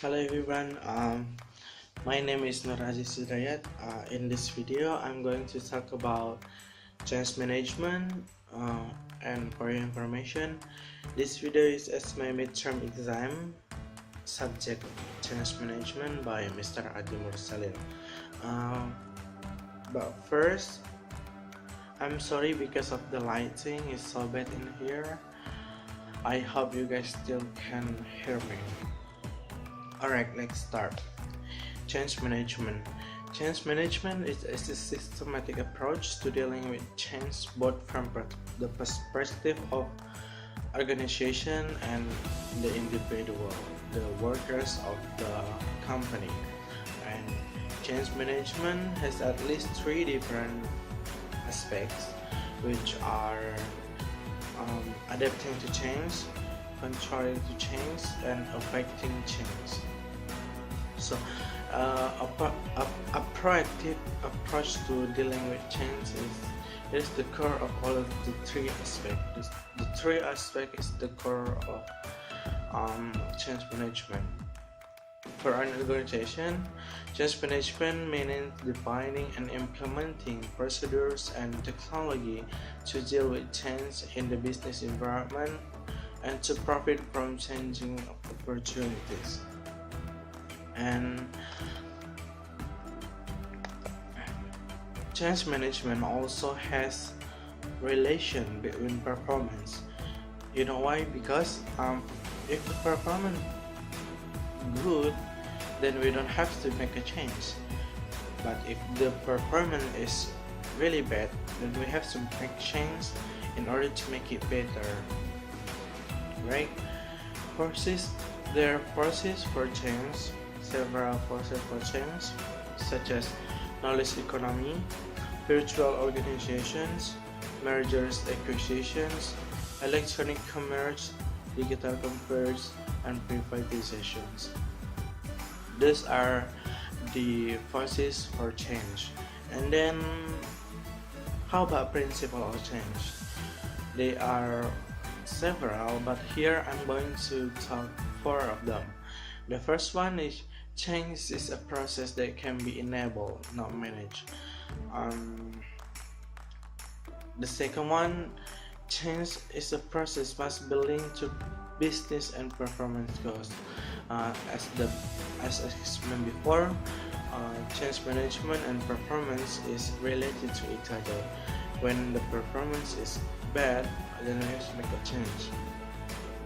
Hello everyone, my name is Nur Aziz Hidayat. In this video, I'm going to talk about change management. And for your information, this video is as my midterm exam subject change management by Mr. Adi Mursalin. But first, I'm sorry because of the lighting is so bad in here. I hope you guys still can hear me. Alright, let's start. Change management. Change management is a systematic approach to dealing with change both from the perspective of organization and the individual, the workers of the company. And change management has at least three different aspects, which are adapting to change, controlling to change, and affecting change. So a proactive approach to dealing with change is the core of all of the three aspects. The three aspects is the core of change management. For an organization, change management means defining and implementing procedures and technology to deal with change in the business environment and to profit from changing opportunities. And change management also has relation between performance. You know why? Because if the performance good, then we don't have to make a change. But if the performance is really bad, then we have to make change in order to make it better, right? Forces. There are forces for change. Several forces for change, such as knowledge economy, virtual organizations, mergers, acquisitions, electronic commerce, digital commerce, and privatizations. These are the forces for change. And then, how about principle of change? They are several, but here I'm going to talk four of them. The first one is change is a process that can be enabled, not managed. The second one, change is a process must be linked to business and performance goals. As explained before, change management and performance is related to each other. When the performance is bad, then we have to make a change.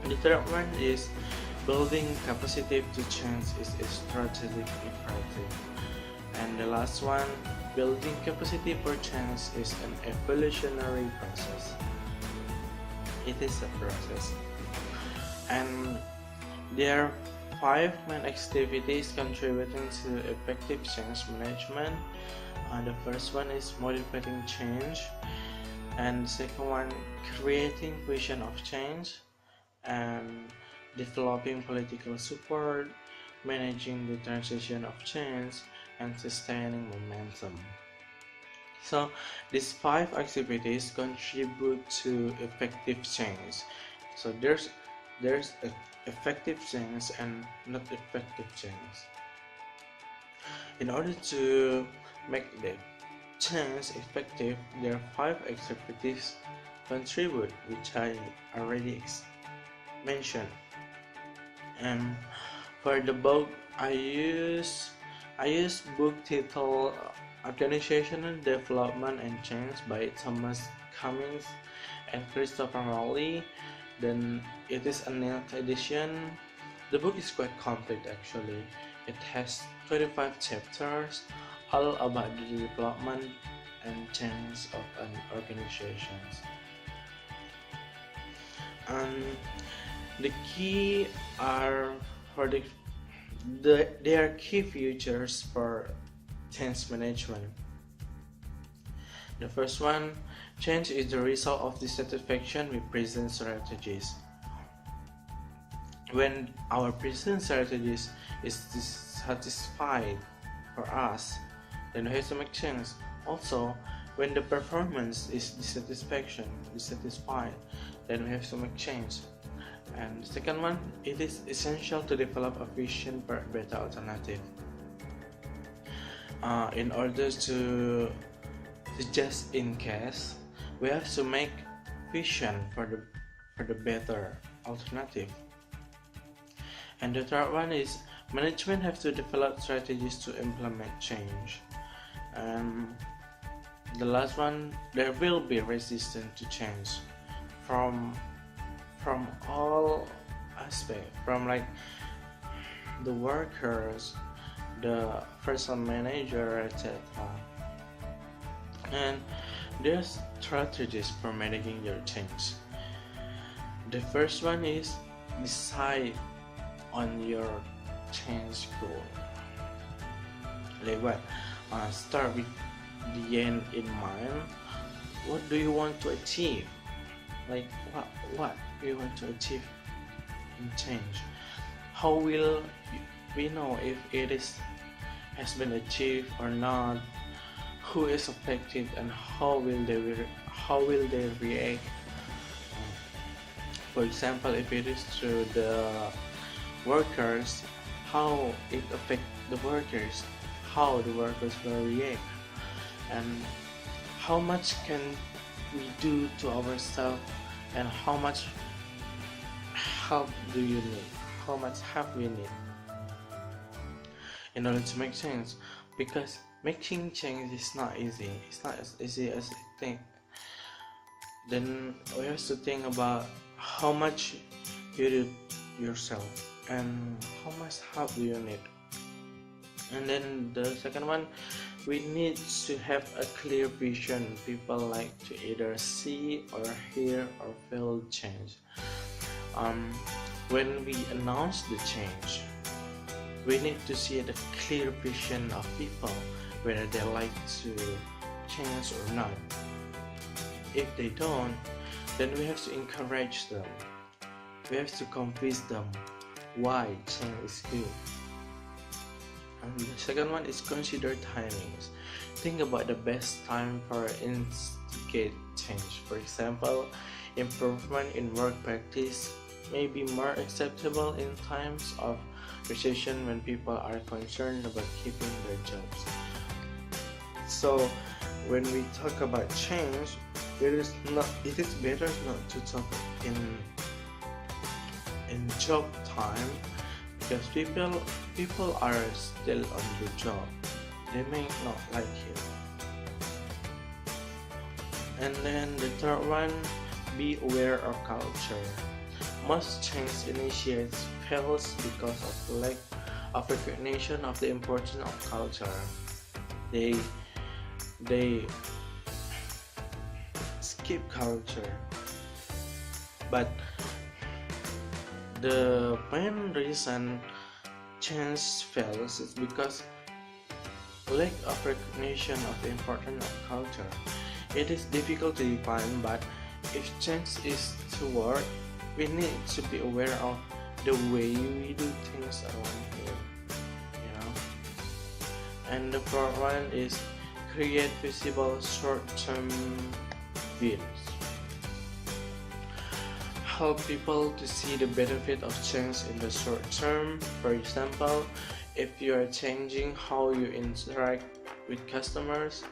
The third one is building capacity to change is a strategic imperative. And the last one, building capacity for change is an evolutionary process. It is a process. And there are five main activities contributing to effective change management. The first one is motivating change, and the second one, creating vision of change, and developing political support, managing the transition of change, and sustaining momentum. So these five activities contribute to effective change. So there's effective change and not effective change. In order to make the change effective, there are five activities contribute, which I already mentioned. And for the book, I use book title Organizational Development and Change by Thomas Cummings and Christopher Rowley. Then it is a 9th edition. The book is quite complete actually. It has 25 chapters, all about the development and change of an organization. And the key are for there are key features for change management. The first one, change is the result of dissatisfaction with present strategies. When our present strategies is dissatisfied for us, then we have to make change. Also, when the performance is dissatisfied, then we have to make change. And second one, it is essential to develop a vision for a better alternative. In order to just in case, we have to make vision for the better alternative. And the third one is management have to develop strategies to implement change. And the last one, there will be resistance to change from all aspects, from like the workers, the person manager, etc. And there's strategies for managing your change. The first one is decide on your change goal. Like what? Start with the end in mind. What do you want to achieve? Like what do you want to achieve in change? How will we know if it has been achieved or not? Who is affected and how will they react? For example, if it is through the workers, how it affects the workers, how the workers will react, and how much can we do to ourselves, and how much help do you need, how much help we need in order to make change. Because making change is not easy, it's not as easy as you think. Then we have to think about how much you do yourself and how much help do you need. And then the second one, we need to have a clear vision. People like to either see or hear or feel change. When we announce the change, we need to see the clear vision of people, whether they like to change or not. If they don't, then we have to encourage them. We have to convince them why change is good. And the second one is consider timings. Think about the best time for instigate change. For example, improvement in work practice may be more acceptable in times of recession when people are concerned about keeping their jobs. So when we talk about change, it is better not to talk in job time, because people are still on the job. They may not like it. And then the third one, be aware of culture. Most change initiates fails because of lack of recognition of the importance of culture. They skip culture. But the main reason change fails is because lack of recognition of the importance of culture. It is difficult to define, but if change is to work, we need to be aware of the way we do things around here, And the fourth one is create visible short-term wins. Help people to see the benefit of change in the short term. For example, if you are changing how you interact with customers,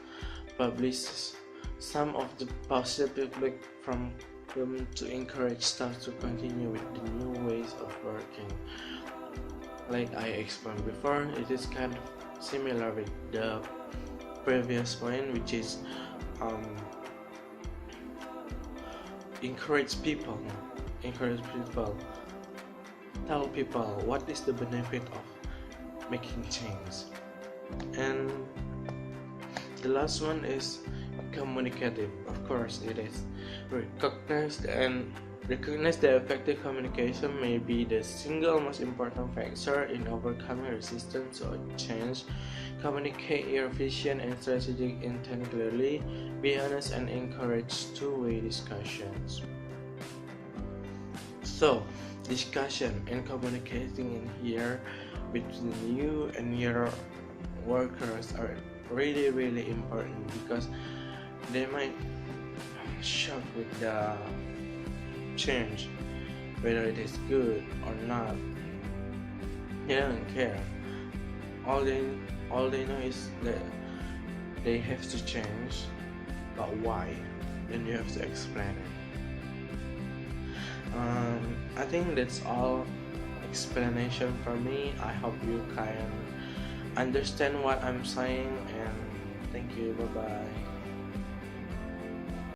publish some of the positive feedback from them to encourage staff to continue with the new ways of working. Like I explained before, it is kind of similar with the previous point, which is encourage people, tell people what is the benefit of making change. And the last one is communicative. Of course it is. Recognize that effective communication may be the single most important factor in overcoming resistance or change. Communicate your vision and strategic intent clearly. Be honest and encourage two-way discussions. So, discussion and communicating in here between you and your workers are really, really important, because they might shock with the change. whether it is good or not. They don't care. All they all they know is that they have to change, but why? Then you have to explain it. I think that's all explanation for me. I hope you can understand what I'm saying, and thank you. Bye bye.